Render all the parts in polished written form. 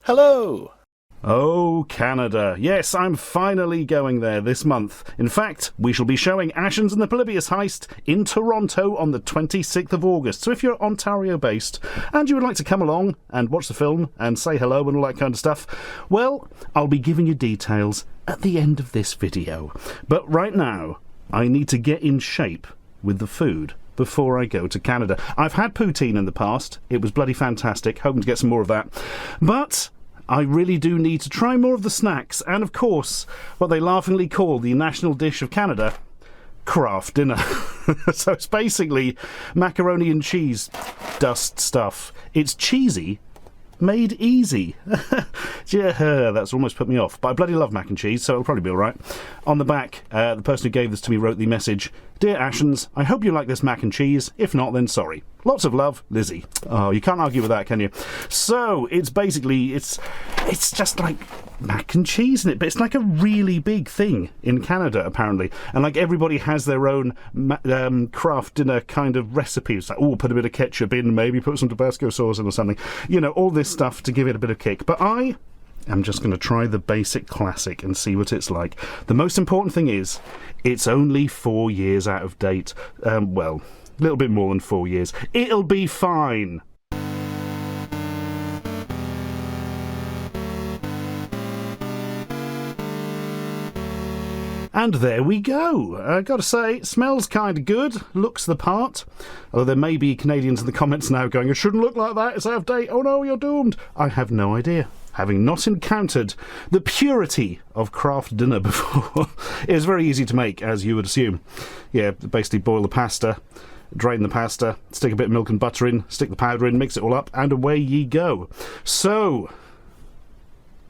Hello! Oh, Canada. Yes, I'm finally going there this month. In fact, we shall be showing Ashens and the Polybius Heist in Toronto on the 26th of August. So if you're Ontario-based and you would like to come along and watch the film and say hello and all that kind of stuff, well, I'll be giving you details at the end of this video. But right now, I need to get in shape with the food before I go to Canada. I've had poutine in the past. It was bloody fantastic. Hoping to get some more of that. But I really do need to try more of the snacks, and of course, what they laughingly call the national dish of Canada, Kraft Dinner. So it's basically macaroni and cheese dust stuff. It's cheesy, made easy. Yeah, that's almost put me off. But I bloody love mac and cheese, so it'll probably be alright. On the back, the person who gave this to me wrote the message, "Dear Ashens, I hope you like this mac and cheese. If not, then sorry. Lots of love, Lizzie." Oh, you can't argue with that, can you? So, it's basically, it's just like mac and cheese in it, but it's like a really big thing in Canada, apparently. And like everybody has their own Kraft Dinner kind of recipes. Like, oh, put a bit of ketchup in, maybe put some Tabasco sauce in or something. You know, all this stuff to give it a bit of kick. But I'm just going to try the basic classic and see what it's like. The most important thing is, it's only 4 years out of date. Well, a little bit more than 4 years. It'll be fine. And there we go. I gotta say, it smells kind of good, looks the part. Although there may be Canadians in the comments now going, "It shouldn't look like that, it's out of date, oh no, you're doomed." I have no idea. Having not encountered the purity of Kraft Dinner before. It's very easy to make, as you would assume. Yeah, basically boil the pasta, drain the pasta, stick a bit of milk and butter in, stick the powder in, mix it all up, and away ye go. So,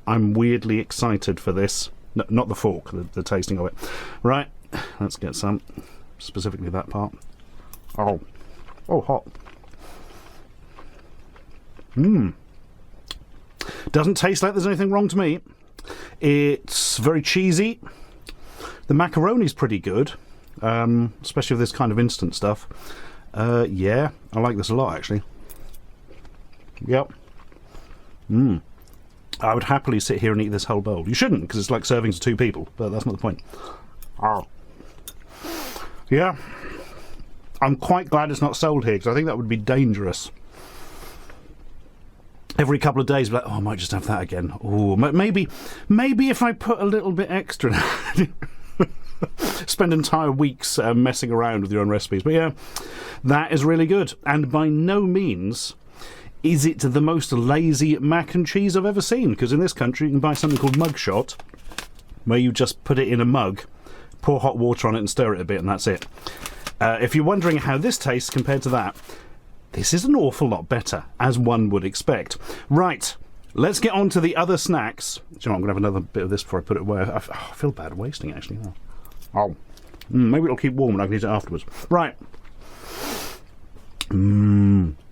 I'm weirdly excited for this. No, not the fork, the tasting of it. Right, let's get some. Specifically that part. Oh, hot. Doesn't taste like there's anything wrong to me. It's very cheesy. The macaroni's pretty good, especially with this kind of instant stuff. Yeah, I like this a lot, actually. Yep. I would happily sit here and eat this whole bowl. You shouldn't, because it's like servings to 2 people, but that's not the point. Oh. Yeah. I'm quite glad it's not sold here, because I think that would be dangerous. Every couple of days, like, oh, I might just have that again. Oh, maybe if I put a little bit extra. Spend entire weeks messing around with your own recipes. But yeah, that is really good. And by no means is it the most lazy mac and cheese I've ever seen, because in this country you can buy something called mugshot, where you just put it in a mug, pour hot water on it and stir it a bit, and that's it. If you're wondering how this tastes compared to that, this is an awful lot better, as one would expect. Right, let's get on to the other snacks. Do you know what, I'm going to have another bit of this before I put it away. I feel bad wasting, actually. Oh. Maybe it'll keep warm and I can eat it afterwards. Right.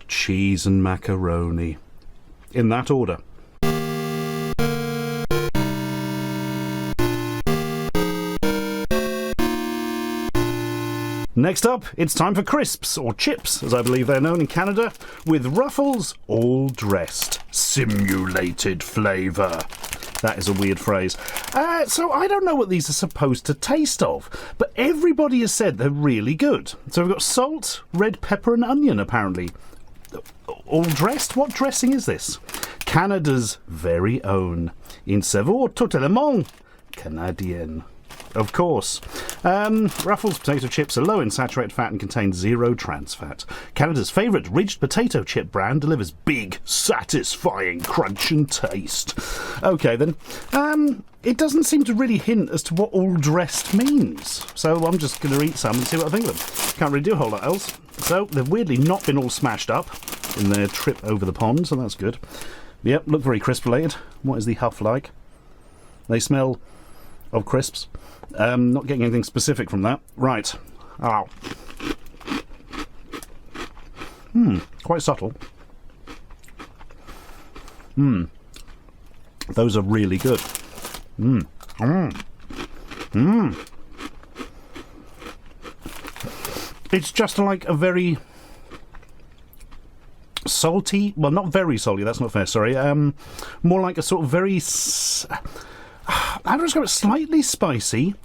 Cheese and macaroni. In that order. Next up, it's time for crisps, or chips, as I believe they're known in Canada, with ruffles all dressed. Simulated flavour. That is a weird phrase. So I don't know what these are supposed to taste of, but everybody has said they're really good. So we've got salt, red pepper and onion, apparently. All dressed? What dressing is this? Canada's very own. In Savoie, totalement Canadian. Of course. Ruffles potato chips are low in saturated fat and contain 0 trans fat. Canada's favourite ridged potato chip brand delivers big, satisfying crunch and taste. Okay then. It doesn't seem to really hint as to what all dressed means. So I'm just going to eat some and see what I think of them. Can't really do a whole lot else. So they've weirdly not been all smashed up in their trip over the pond, so that's good. Yep, look very crisp related. What is the huff like? They smell of crisps. Not getting anything specific from that. Right. Ow. Quite subtle. Those are really good. It's just like a very salty. Well, not very salty. That's not fair. Sorry. More like a sort of very. I would describe it slightly spicy,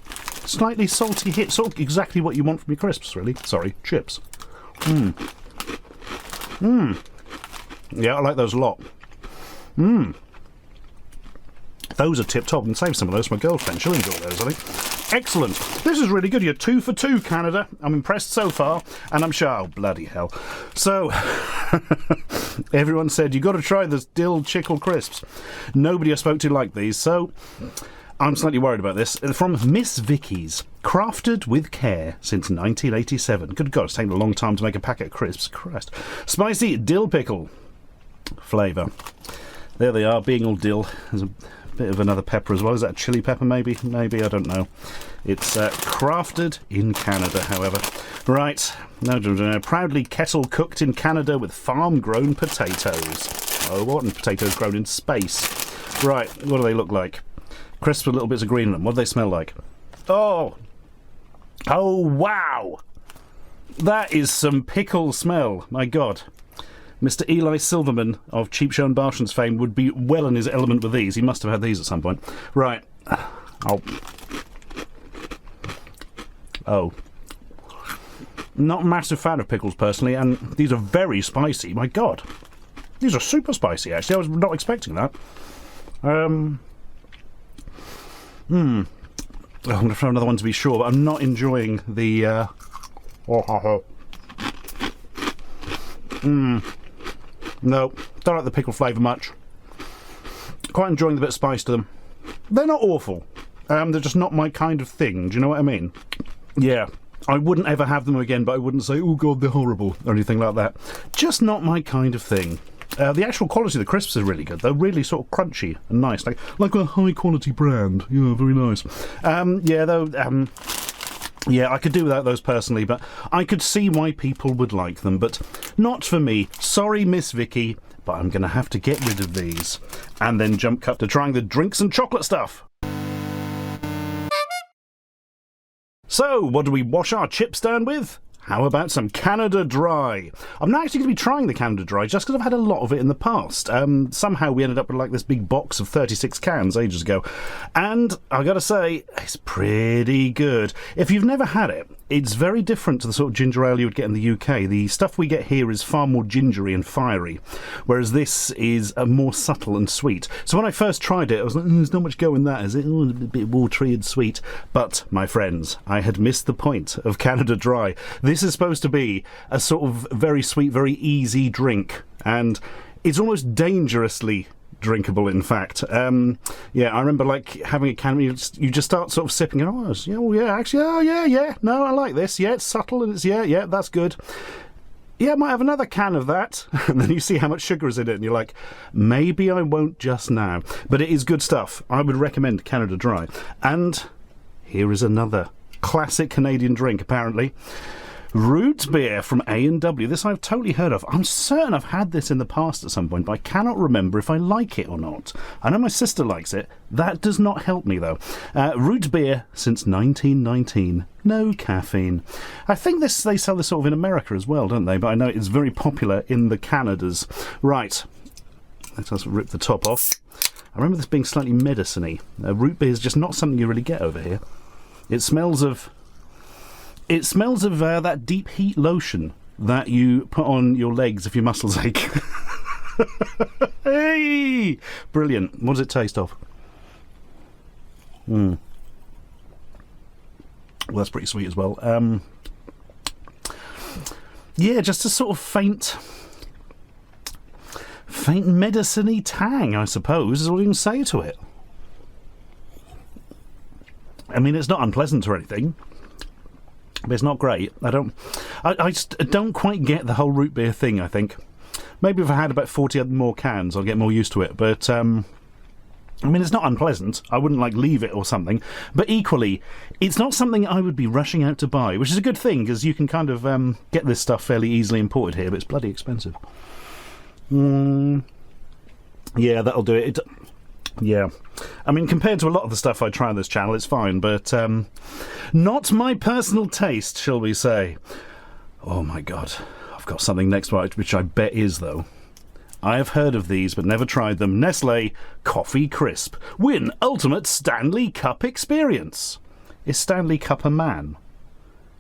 slightly salty hit. Sort of exactly what you want from your crisps, really. Sorry, chips. Yeah, I like those a lot. Those are tip-top, and save some of those for my girlfriend. She'll enjoy those, I think. Excellent. This is really good. You're 2 for 2, Canada. I'm impressed so far, and I'm sure... Oh, bloody hell. So, everyone said, you've got to try this Dill Pickle Crisps. Nobody I spoke to liked these, so... I'm slightly worried about this. From Miss Vicky's. Crafted with care since 1987. Good God, it's taken a long time to make a packet of crisps. Christ. Spicy dill pickle flavour. There they are, being all dill. There's a bit of another pepper as well. Is that a chili pepper, maybe? Maybe, I don't know. It's crafted in Canada, however. Right. No, proudly kettle cooked in Canada with farm-grown potatoes. Oh, what? And potatoes grown in space. Right, what do they look like? Crisps with little bits of green in them. What do they smell like? Oh! Oh, wow! That is some pickle smell. My God. Mr. Eli Silverman of Cheap Show and Barshans fame would be well in his element with these. He must have had these at some point. Right. Oh. Not a massive fan of pickles, personally, and these are very spicy. My God. These are super spicy, actually. I was not expecting that. I'm going to throw another one to be sure, but I'm not enjoying the... No, don't like the pickle flavour much. Quite enjoying the bit of spice to them. They're not awful. They're just not my kind of thing. Do you know what I mean? Yeah, I wouldn't ever have them again, but I wouldn't say, oh God, they're horrible, or anything like that. Just not my kind of thing. The actual quality of the crisps is really good. They're really sort of crunchy and nice, like a high quality brand. Yeah, very nice. Yeah, I could do without those personally, but I could see why people would like them, but not for me. Sorry, Miss Vicky, but I'm going to have to get rid of these. And then jump cut to trying the drinks and chocolate stuff. So, what do we wash our chips down with? How about some Canada Dry? I'm not actually going to be trying the Canada Dry just because I've had a lot of it in the past. Somehow we ended up with like this big box of 36 cans ages ago. And I gotta say, it's pretty good. If you've never had it, it's very different to the sort of ginger ale you would get in the UK. The stuff we get here is far more gingery and fiery, whereas this is more subtle and sweet. So when I first tried it, I was like, there's not much go in that, is it? A bit watery and sweet. But, my friends, I had missed the point of Canada Dry. This is supposed to be a sort of very sweet, very easy drink, and it's almost dangerously drinkable, in fact. Yeah, I remember like having a can, you just start sort of sipping and no, I like this. Yeah, it's subtle and it's yeah, that's good. Yeah, I might have another can of that. And then you see how much sugar is in it and you're like, maybe I won't just now. But it is good stuff. I would recommend Canada Dry. And here is another classic Canadian drink, apparently. Root Beer from A&W. This I've totally heard of. I'm certain I've had this in the past at some point, but I cannot remember if I like it or not. I know my sister likes it. That does not help me, though. Root Beer since 1919. No caffeine. I think they sell this sort of in America as well, don't they? But I know it's very popular in the Canadas. Right. Let us rip the top off. I remember this being slightly medicine-y. Root beer is just not something you really get over here. It smells of that deep heat lotion that you put on your legs if your muscles ache. Hey! Brilliant. What does it taste of? Well, that's pretty sweet as well. Yeah, just a sort of faint medicine-y tang, I suppose, is all you can say to it. I mean, it's not unpleasant or anything, but it's not great. I just don't quite get the whole root beer thing, I think. Maybe if I had about 40 more cans, I'll get more used to it. But, I mean, it's not unpleasant. I wouldn't, like, leave it or something. But equally, it's not something I would be rushing out to buy, which is a good thing, because you can kind of get this stuff fairly easily imported here, but it's bloody expensive. Yeah, that'll do it. Yeah. I mean, compared to a lot of the stuff I try on this channel, it's fine, but not my personal taste, shall we say. Oh, my God. I've got something next, which I bet is, though. I have heard of these, but never tried them. Nestle Coffee Crisp. Win ultimate Stanley Cup experience. Is Stanley Cup a man?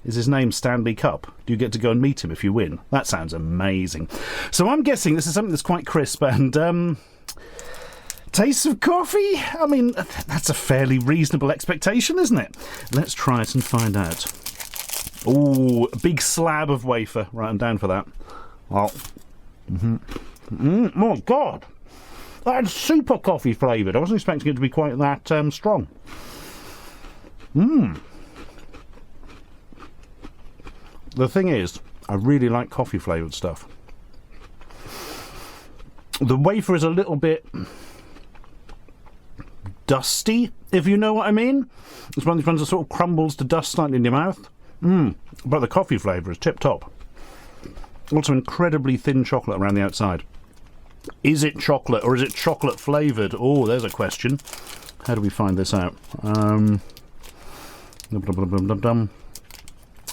Is his name Stanley Cup? Do you get to go and meet him if you win? That sounds amazing. So I'm guessing this is something that's quite crisp and, tastes of coffee? I mean, that's a fairly reasonable expectation, isn't it? Let's try it and find out. Ooh, a big slab of wafer. Right, I'm down for that. Oh. Oh, God. That's super coffee flavoured. I wasn't expecting it to be quite that strong. The thing is, I really like coffee flavoured stuff. The wafer is a little bit dusty, if you know what I mean. It's one of these ones that sort of crumbles to dust slightly in your mouth. But the coffee flavour is tip-top. Also incredibly thin chocolate around the outside. Is it chocolate or is it chocolate flavoured? Oh, there's a question. How do we find this out?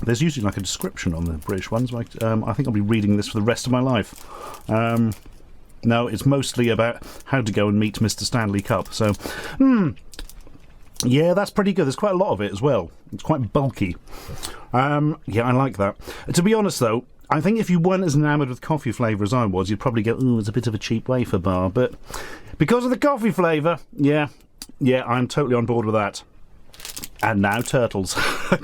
There's usually like a description on the British ones. Like, I think I'll be reading this for the rest of my life. No, it's mostly about how to go and meet Mr. Stanley Cup. So, yeah, that's pretty good. There's quite a lot of it as well. It's quite bulky. Yeah, I like that. To be honest, though, I think if you weren't as enamoured with coffee flavour as I was, you'd probably go, ooh, it's a bit of a cheap wafer bar. But because of the coffee flavour, yeah, I'm totally on board with that. And now turtles. I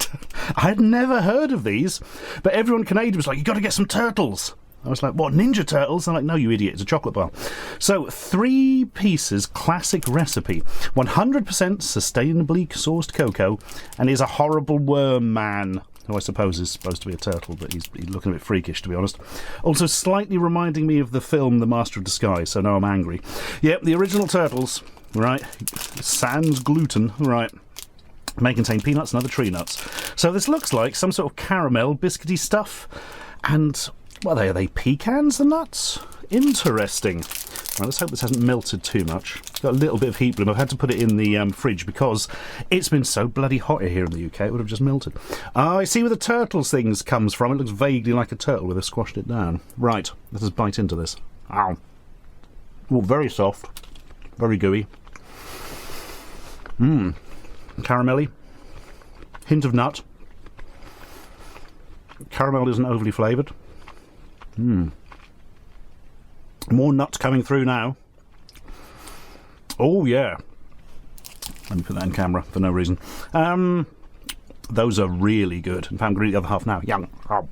had never heard of these, but everyone in Canada was like, you've got to get some turtles. I was like, what, Ninja Turtles? I'm like, no, you idiot, it's a chocolate bar. So, 3 pieces classic recipe, 100% sustainably sourced cocoa, and is a horrible worm man, who I suppose is supposed to be a turtle, but he's looking a bit freakish, to be honest. Also slightly reminding me of the film The Master of Disguise, so now I'm angry. Yep, the original turtles, right, sans gluten, right, may contain peanuts and other tree nuts. So this looks like some sort of caramel biscuity stuff, and, well, are they pecans, the nuts? Interesting. Well, let's hope this hasn't melted too much. It's got a little bit of heat bloom. I've had to put it in the fridge because it's been so bloody hot here in the UK, it would have just melted. Oh, I see where the turtles things comes from. It looks vaguely like a turtle where they've squashed it down. Right, let us bite into this. Ow. Oh, very soft. Very gooey. Caramelly. Hint of nut. Caramel isn't overly flavoured. More nuts coming through now. Oh, yeah. Let me put that in camera for no reason. Those are really good. In fact, I'm going to eat the other half now. Yum. Oh.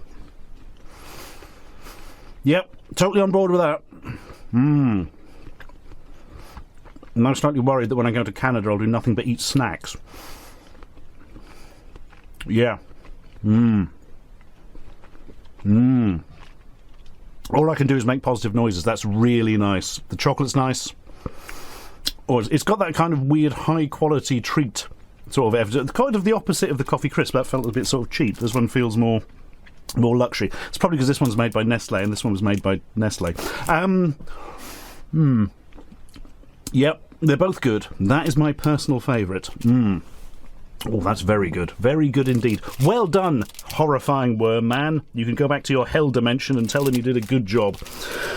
Yep, totally on board with that. I'm slightly worried that when I go to Canada I'll do nothing but eat snacks. Yeah. All I can do is make positive noises. That's really nice. The chocolate's nice. Or it's got that kind of weird high-quality treat sort of evidence. Kind of the opposite of the coffee crisp. That felt a bit sort of cheap. This one feels more luxury. It's probably because this one's made by Nestle and this one was made by Nestle. Yep, they're both good. That is my personal favourite. Oh, that's very good. Very good indeed. Well done, horrifying worm man. You can go back to your hell dimension and tell them you did a good job.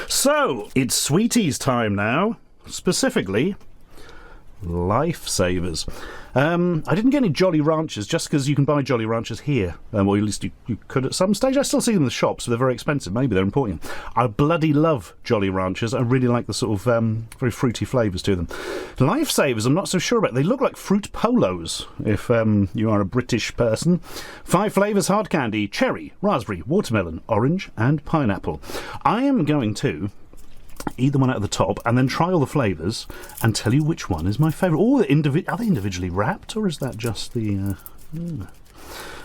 So, it's Sweeties time now. Specifically, Lifesavers. I didn't get any Jolly Ranchers just because you can buy Jolly Ranchers here. Or at least you could at some stage. I still see them in the shops, but they're very expensive. Maybe they're importing. I bloody love Jolly Ranchers. I really like the sort of very fruity flavours to them. Lifesavers, I'm not so sure about. They look like fruit polos, if you are a British person. 5 flavours hard candy: cherry, raspberry, watermelon, orange and pineapple. I am going to eat the one out of the top and then try all the flavours and tell you which one is my favourite. Oh, are they individually wrapped, or is that just the...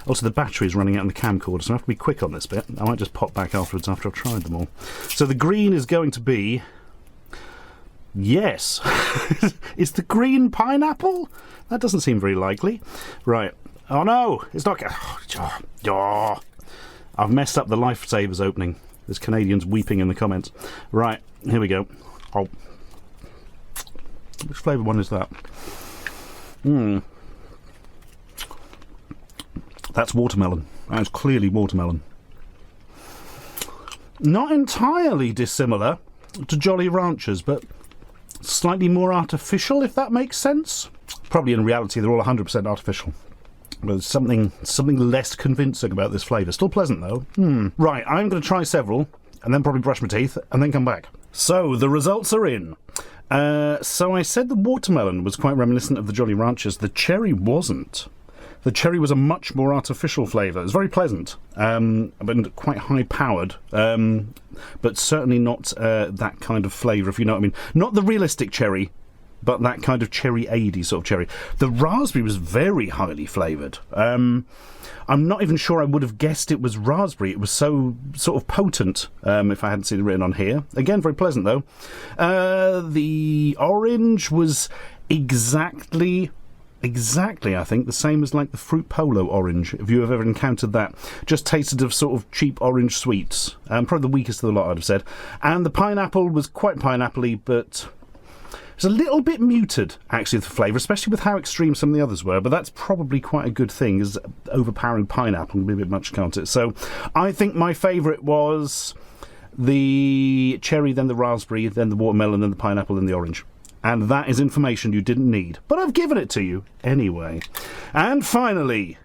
Also, the battery's running out on the camcorder, so I have to be quick on this bit. I might just pop back afterwards after I've tried them all. So the green is going to be... Yes! It's the green pineapple? That doesn't seem very likely. Right. Oh no! It's not... Oh, I've messed up the Lifesavers opening. There's Canadians weeping in the comments. Right, here we go. Oh. Which flavour one is that? That's watermelon. That's clearly watermelon. Not entirely dissimilar to Jolly Ranchers, but slightly more artificial, if that makes sense. Probably in reality they're all 100% artificial. But there's something less convincing about this flavour. Still pleasant though. Right, I'm going to try several, and then probably brush my teeth, and then come back. So, the results are in. So I said the watermelon was quite reminiscent of the Jolly Ranchers. The cherry wasn't. The cherry was a much more artificial flavour. It was very pleasant, but quite high-powered, but certainly not that kind of flavour, if you know what I mean. Not the realistic cherry, but that kind of cherry-aidy sort of cherry. The raspberry was very highly flavoured. I'm not even sure I would have guessed it was raspberry. It was so sort of potent, if I hadn't seen it written on here. Again, very pleasant, though. The orange was exactly, I think, the same as like the Fruit Polo orange, if you have ever encountered that. Just tasted of sort of cheap orange sweets. Probably the weakest of the lot, I'd have said. And the pineapple was quite pineapple-y, but it's a little bit muted, actually, the flavour, especially with how extreme some of the others were, but that's probably quite a good thing, because overpowering pineapple can be a bit much, can't it? So I think my favourite was the cherry, then the raspberry, then the watermelon, then the pineapple, then the orange. And that is information you didn't need, but I've given it to you anyway. And finally,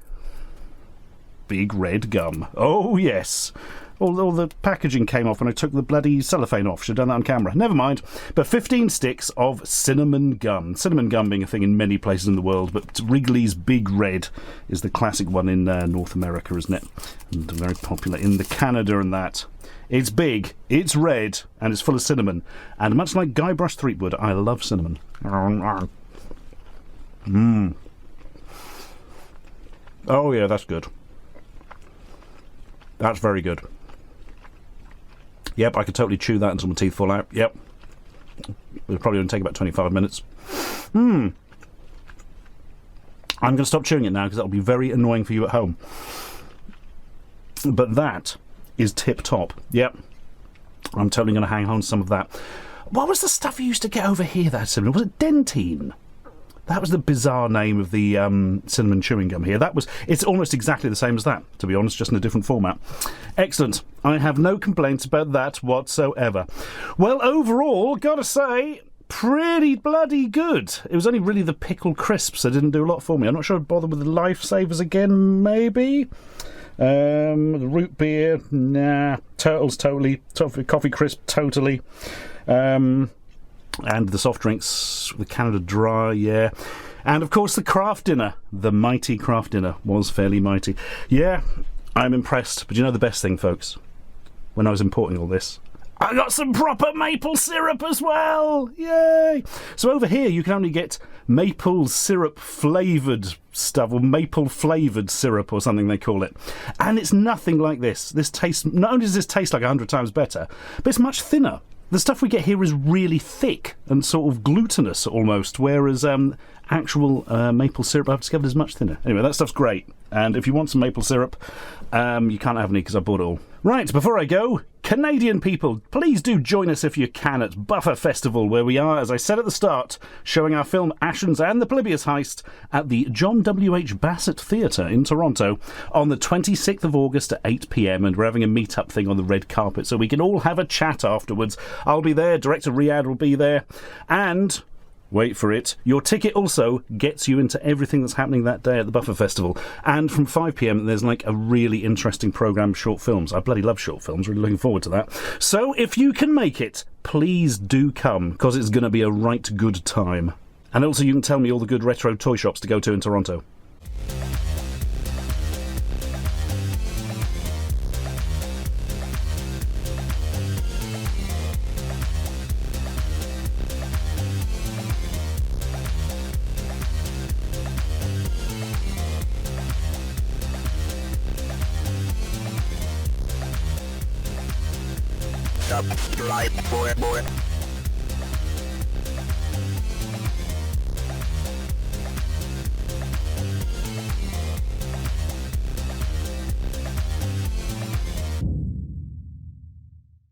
big red gum. Oh, yes. All the packaging came off when I took the bloody cellophane off. Should have done that on camera. Never mind. But 15 sticks of cinnamon gum. Cinnamon gum being a thing in many places in the world, but Wrigley's Big Red is the classic one in North America, isn't it? And very popular in the Canada and that. It's big, it's red, and it's full of cinnamon. And much like Guybrush Threepwood, I love cinnamon. Oh yeah, that's good. That's very good. Yep, I could totally chew that until my teeth fall out. Yep. It'll probably only take about 25 minutes. I'm going to stop chewing it now because that'll be very annoying for you at home. But that is tip-top. Yep. I'm totally going to hang on to some of that. What was the stuff you used to get over here that had cinnamon? Was it Dentine? That was the bizarre name of the cinnamon chewing gum here. It's almost exactly the same as that, to be honest, just in a different format. Excellent. I have no complaints about that whatsoever. Well, overall, gotta say, pretty bloody good. It was only really the Pickle Crisps that didn't do a lot for me. I'm not sure I'd bother with the Lifesavers again, maybe. The Root Beer, nah. Turtles, totally. Coffee Crisp, totally. And the soft drinks, the Canada Dry, yeah. And, of course, the Kraft Dinner. The mighty Kraft Dinner was fairly mighty. Yeah, I'm impressed. But you know the best thing, folks? When I was importing all this, I got some proper maple syrup as well! Yay! So over here, you can only get maple syrup-flavoured stuff, or maple-flavoured syrup, or something they call it. And it's nothing like this. This tastes... Not only does this taste like 100 times better, but it's much thinner. The stuff we get here is really thick and sort of glutinous almost, whereas actual maple syrup I've discovered is much thinner. Anyway, that stuff's great. And if you want some maple syrup, you can't have any because I bought it all. Right, before I go, Canadian people, please do join us if you can at Buffer Festival, where we are, as I said at the start, showing our film Ashens and the Polybius Heist at the John W.H. Bassett Theatre in Toronto on the 26th of August at 8 p.m, and we're having a meet-up thing on the red carpet so we can all have a chat afterwards. I'll be there, director Riyadh will be there, and... wait for it. Your ticket also gets you into everything that's happening that day at the Buffer Festival. And from 5 p.m, there's like a really interesting programme of short films. I bloody love short films. Really looking forward to that. So if you can make it, please do come, because it's going to be a right good time. And also you can tell me all the good retro toy shops to go to in Toronto. Subscribe for more.